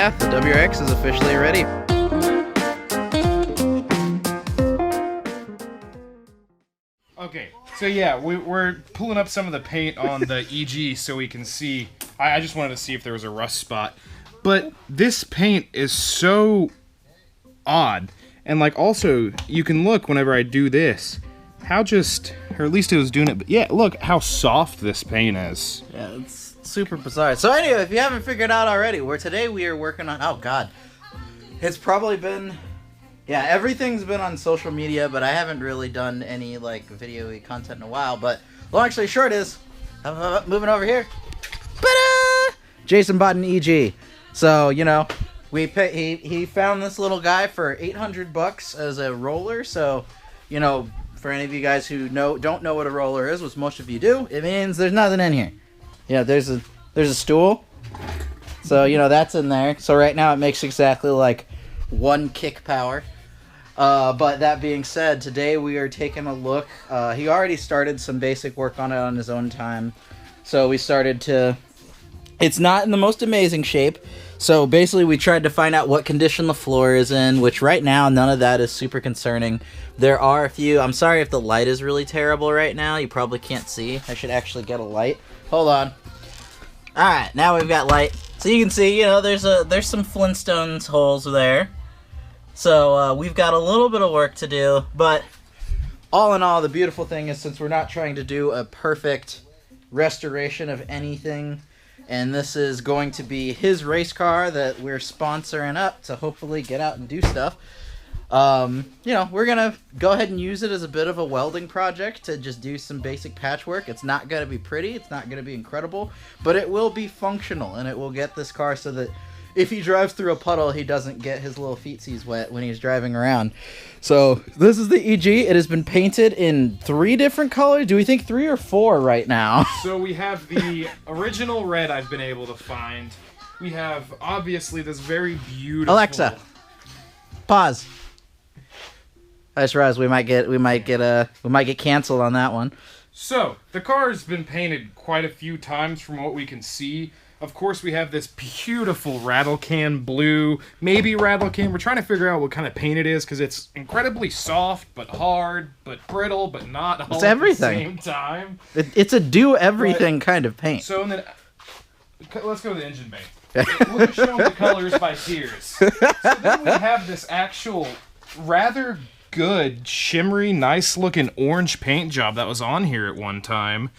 yeah, the WRX is officially ready. Okay, so yeah, we're pulling up some of the paint on the EG so we can see. I just wanted to see if there was a rust spot. But this paint is so odd. And like also, you can look whenever I do this, how just, or at least it was doing it, but yeah, look how soft this paint is. Yeah, it's super bizarre. So anyway, if you haven't figured out already, today we are working on, oh god, it's probably been, yeah, everything's been on social media, but I haven't really done any like video-y content in a while, but long story short is, moving over here, ta-da! Jason bought an EG. So, you know, he found this little guy for $800 as a roller, so, you know, for any of you guys who don't know what a roller is, which most of you do, it means there's nothing in here. Yeah, there's a stool. So, you know, that's in there. So right now it makes exactly like 1 kick power. But that being said, today we are taking a look. He already started some basic work on it on his own time. So we started to... It's not in the most amazing shape. So basically we tried to find out what condition the floor is in, which right now none of that is super concerning. There are a few. I'm sorry if the light is really terrible right now. You probably can't see. I should actually get a light. Hold on. Alright, now we've got light. So you can see, you know, there's some Flintstones holes there. So we've got a little bit of work to do, but all in all, the beautiful thing is since we're not trying to do a perfect restoration of anything, and this is going to be his race car that we're sponsoring up to hopefully get out and do stuff. You know, we're going to go ahead and use it as a bit of a welding project to just do some basic patchwork. It's not going to be pretty. It's not going to be incredible. But it will be functional, and it will get this car so that if he drives through a puddle, he doesn't get his little feetsies wet when he's driving around. So this is the EG. It has been painted in 3 different colors. Do we think 3 or 4 right now? So we have the original red I've been able to find. We have obviously this very beautiful... Alexa, pause. I just realized we might get canceled on that one. So the car has been painted quite a few times from what we can see. Of course, we have this beautiful rattle can blue, maybe rattle can. We're trying to figure out what kind of paint it is because it's incredibly soft, but hard, but brittle, but not all at the same time. It's a do-everything kind of paint. So then, let's go to the engine bay. We'll just show them the colors by tiers. So then we have this actual rather good, shimmery, nice-looking orange paint job that was on here at one time.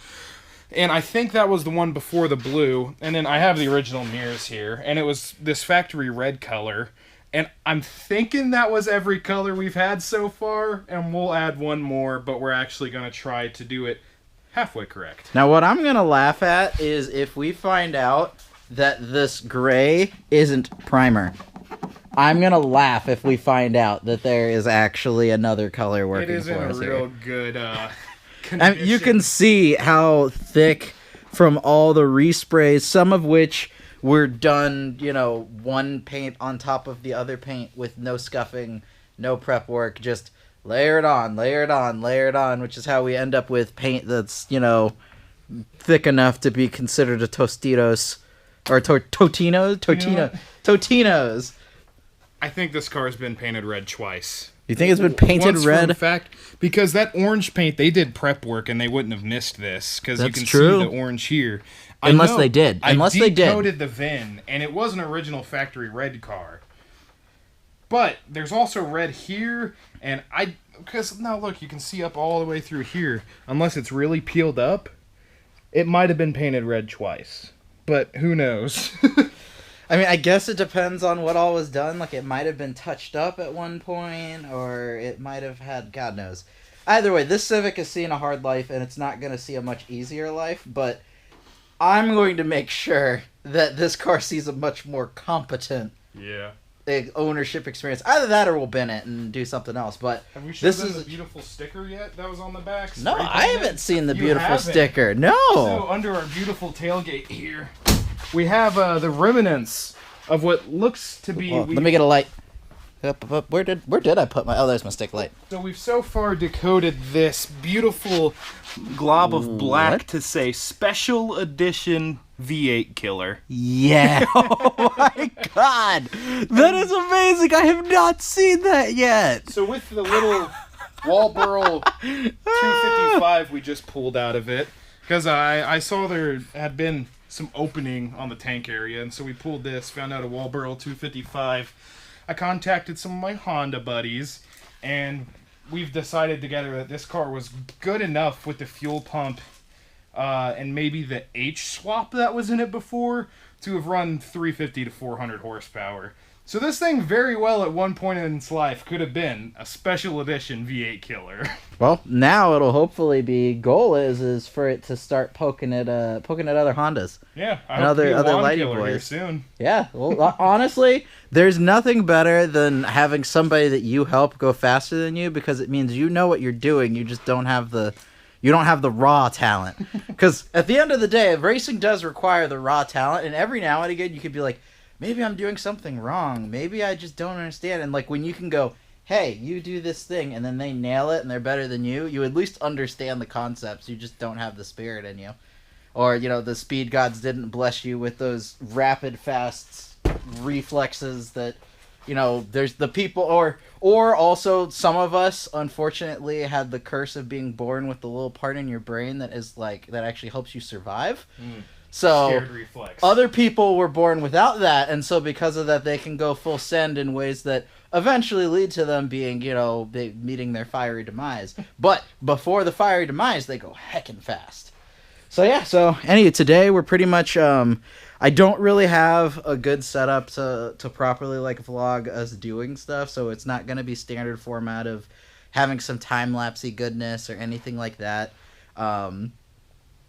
And I think that was the one before the blue. And then I have the original mirrors here. And it was this factory red color. And I'm thinking that was every color we've had so far. And we'll add one more. But we're actually going to try to do it halfway correct. Now what I'm going to laugh at is if we find out that this gray isn't primer. I'm going to laugh if we find out that there is actually another color working for us here. It isn't a real good... I mean, you can see how thick from all the resprays, some of which were done, you know, one paint on top of the other paint with no scuffing, no prep work, just layer it on, layer it on, layer it on, which is how we end up with paint that's, you know, thick enough to be considered a Tostitos, or Totino's. I think this car has been painted red twice. You think it's been painted red? In fact, because that orange paint, they did prep work and they wouldn't have missed this because you can see the orange here. Unless they did. I decoded the VIN and it was an original factory red car. But there's also red here and because now look, you can see up all the way through here. Unless it's really peeled up, it might have been painted red twice. But who knows? I mean, I guess it depends on what all was done. Like, it might have been touched up at one point, or it might have had... God knows. Either way, this Civic has seen a hard life, and it's not going to see a much easier life, but I'm going to make sure that this car sees a much more competent ownership experience. Either that or we'll bin it and do something else, but... Have we shown them the beautiful sticker yet that was on the back? No, I haven't seen the beautiful sticker. No! So, under our beautiful tailgate here... We have the remnants of what looks to be... Let me get a light. Where did I put my... Oh, there's my stick light. So we've so far decoded this beautiful glob of black to say special edition V8 killer. Yeah. Oh my god. That is amazing. I have not seen that yet. So with the little Walboro 255 we just pulled out of it, because I saw there had been some opening on the tank area, and so we pulled this, found out a Walboro 255. I contacted some of my Honda buddies, and we've decided together that this car was good enough with the fuel pump and maybe the H swap that was in it before to have run 350 to 400 horsepower. So this thing very well at one point in its life could have been a special edition V8 killer. Well, now it'll hopefully be, goal is for it to start poking at other Hondas. Yeah, and other Lady boys boys here soon. Yeah, well, honestly, there's nothing better than having somebody that you help go faster than you, because it means you know what you're doing. You just don't have the raw talent. Because at the end of the day, racing does require the raw talent, and every now and again you could be like, maybe I'm doing something wrong. Maybe I just don't understand. And like when you can go, hey, you do this thing, and then they nail it and they're better than you at least understand the concepts. You just don't have the spirit in you. Or, the speed gods didn't bless you with those rapid, fast reflexes that, there's the people, or also some of us, unfortunately, had the curse of being born with the little part in your brain that is like, that actually helps you survive. So other people were born without that, and so because of that, they can go full send in ways that eventually lead to them being, meeting their fiery demise. But before the fiery demise, they go heckin' fast. So yeah, anyway, today we're pretty much, I don't really have a good setup to properly vlog us doing stuff, so it's not going to be standard format of having some time-lapsey goodness or anything like that.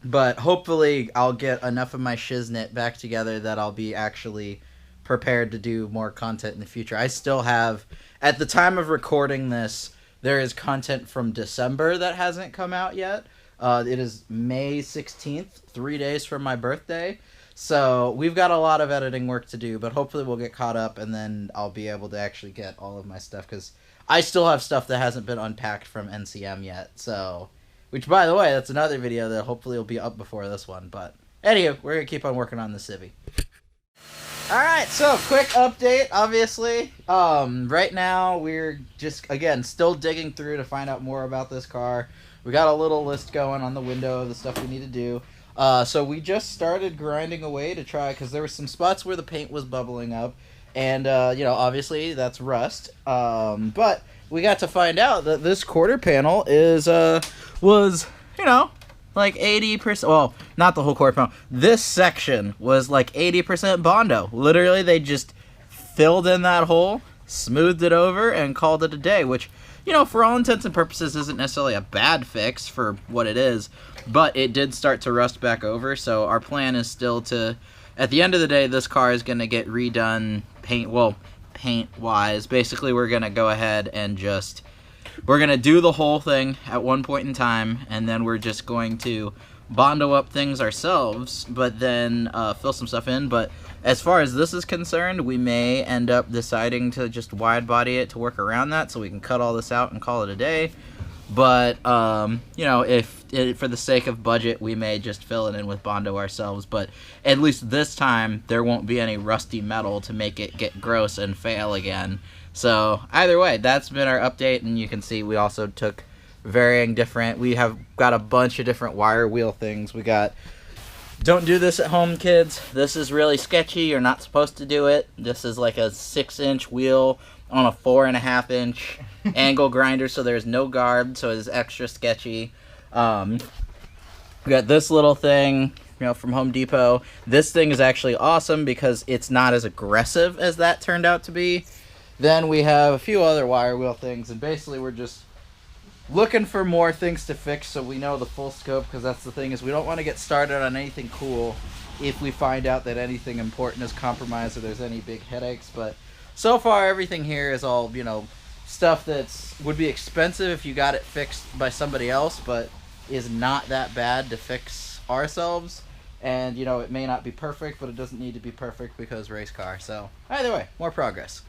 But hopefully I'll get enough of my shiznit back together that I'll be actually prepared to do more content in the future. I still have, at the time of recording this, there is content from December that hasn't come out yet. It is May 16th, 3 days from my birthday. So we've got a lot of editing work to do, but hopefully we'll get caught up, and then I'll be able to actually get all of my stuff, because I still have stuff that hasn't been unpacked from NCM yet, so... Which, by the way, that's another video that hopefully will be up before this one. But, anyway, we're going to keep on working on the Civic. Alright, so, quick update, obviously. Right now, we're just, again, still digging through to find out more about this car. We got a little list going on the window of the stuff we need to do. So, we just started grinding away to try, because there were some spots where the paint was bubbling up. And, obviously, that's rust. But... we got to find out that this quarter panel was 80%, well, not the whole quarter panel. This section was 80% Bondo. Literally, they just filled in that hole, smoothed it over, and called it a day, which, for all intents and purposes isn't necessarily a bad fix for what it is, but it did start to rust back over, so our plan is still to, at the end of the day, this car is going to get redone paint-wise. Basically, we're going to go ahead and we're going to do the whole thing at one point in time, and then we're just going to Bondo up things ourselves, but then fill some stuff in. But as far as this is concerned, we may end up deciding to just wide body it to work around that, so we can cut all this out and call it a day. But, for the sake of budget, we may just fill it in with Bondo ourselves. But at least this time, there won't be any rusty metal to make it get gross and fail again. So, either way, that's been our update. And you can see we also took we have got a bunch of different wire wheel things. We got, don't do this at home, kids. This is really sketchy. You're not supposed to do it. This is like a 6-inch wheel on a 4.5-inch angle grinder, so there's no guard, so it's extra sketchy. We got this little thing, from Home Depot. This thing is actually awesome because it's not as aggressive as that turned out to be. Then we have a few other wire wheel things, and basically we're just looking for more things to fix so we know the full scope, because that's the thing, is we don't want to get started on anything cool if we find out that anything important is compromised or there's any big headaches. But so far, everything here is all, stuff that would be expensive if you got it fixed by somebody else, but is not that bad to fix ourselves. And, it may not be perfect, but it doesn't need to be perfect because race car. So, either way, more progress.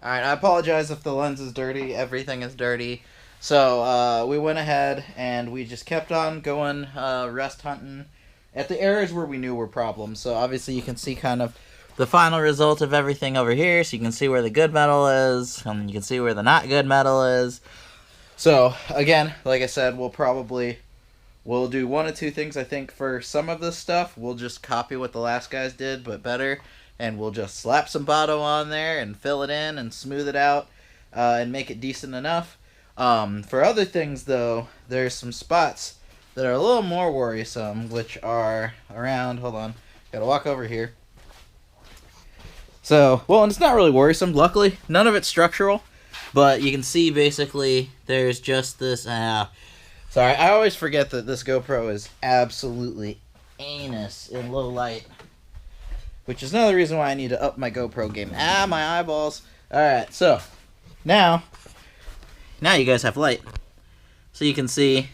Alright, I apologize if the lens is dirty. Everything is dirty. So, we went ahead and we just kept on going rust hunting. at the areas where we knew were problems. So obviously you can see kind of the final result of everything over here. So you can see where the good metal is, and you can see where the not good metal is. So again, like I said, we'll do one of two things. I think for some of this stuff, we'll just copy what the last guys did, but better, and we'll just slap some bottom on there and fill it in and smooth it out and make it decent enough. For other things, though, there's some spots that are a little more worrisome, which are around, hold on, gotta walk over here. So, well, and it's not really worrisome, luckily. None of it's structural, but you can see basically there's just this, sorry, I always forget that this GoPro is absolutely anus in low light, which is another reason why I need to up my GoPro game. My eyeballs. Alright, so, now you guys have light. So you can see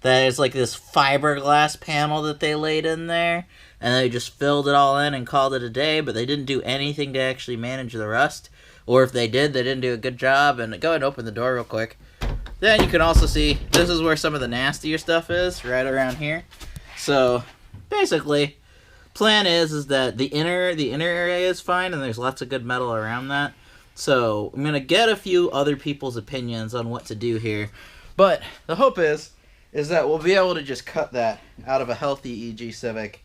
there's like this fiberglass panel that they laid in there, and they just filled it all in and called it a day, but they didn't do anything to actually manage the rust. Or if they did, they didn't do a good job. And go ahead and open the door real quick. Then you can also see, this is where some of the nastier stuff is, right around here. So, basically, plan is that the inner area is fine, and there's lots of good metal around that. So, I'm going to get a few other people's opinions on what to do here. But, the hope is that we'll be able to just cut that out of a healthy EG Civic,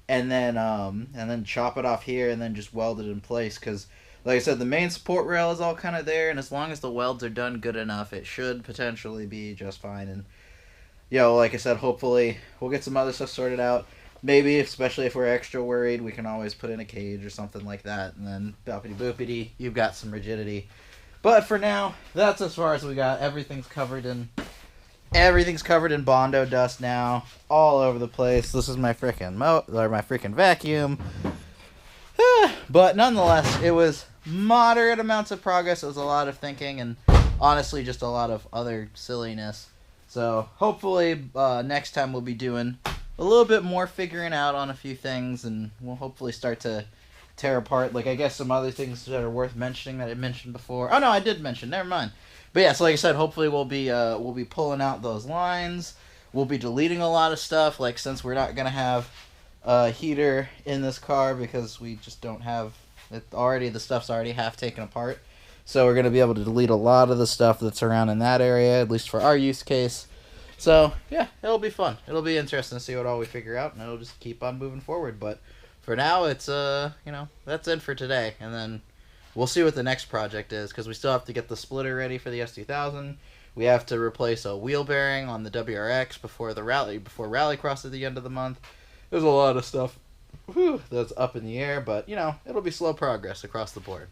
and then chop it off here, and then just weld it in place, because like I said, the main support rail is all kind of there, and as long as the welds are done good enough, it should potentially be just fine. And, like I said, hopefully we'll get some other stuff sorted out. Maybe, especially if we're extra worried, we can always put in a cage or something like that, and then boopity boopity, you've got some rigidity. But for now, that's as far as we got. Everything's covered in Bondo dust now, all over the place. This is my freaking vacuum. But nonetheless, it was moderate amounts of progress. It was a lot of thinking, and honestly just a lot of other silliness. So hopefully next time we'll be doing a little bit more figuring out on a few things, and we'll hopefully start to tear apart, like, I guess some other things that are worth mentioning that I mentioned before. Oh no, I did mention, never mind. But yeah, so like I said, hopefully we'll be pulling out those lines. We'll be deleting a lot of stuff, like, since we're not gonna have a heater in this car because we just don't have it already. The stuff's already half taken apart, so we're gonna be able to delete a lot of the stuff that's around in that area, at least for our use case. So yeah, it'll be fun. It'll be interesting to see what all we figure out, and it'll just keep on moving forward. But for now, it's that's it for today, and then we'll see what the next project is, because we still have to get the splitter ready for the S2000. We have to replace a wheel bearing on the WRX before Rallycross at the end of the month. There's a lot of stuff that's up in the air, but it'll be slow progress across the board.